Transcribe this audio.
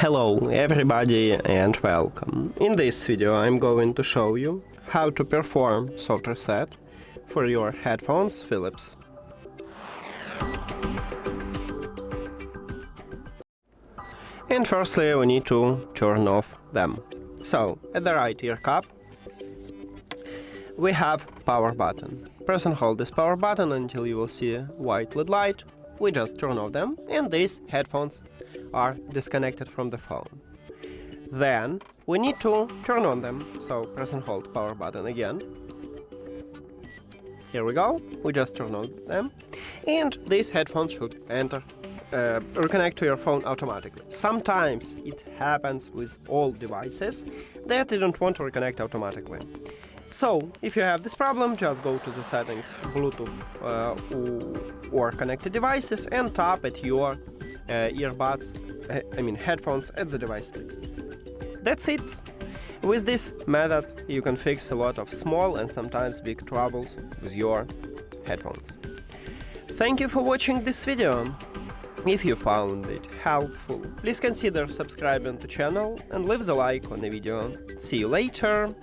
Hello everybody and welcome. In this video I'm going to show you how to perform soft reset for your headphones Philips. And firstly we need to turn off them. So at the right ear cup we have power button. Press and hold this power button until you will see a white LED light. We just turn off them and these headphones are disconnected from the phone. Then we need to turn on them, so press and hold power button again. Here we go, we just turn on them and these headphones should reconnect to your phone automatically. Sometimes it happens with all devices that they don't want to reconnect automatically. So, if you have this problem, just go to the settings, Bluetooth or connected devices and tap at your headphones at the device list. That's it. With this method, you can fix a lot of small and sometimes big troubles with your headphones. Thank you for watching this video. If you found it helpful, please consider subscribing to the channel and leave the like on the video. See you later.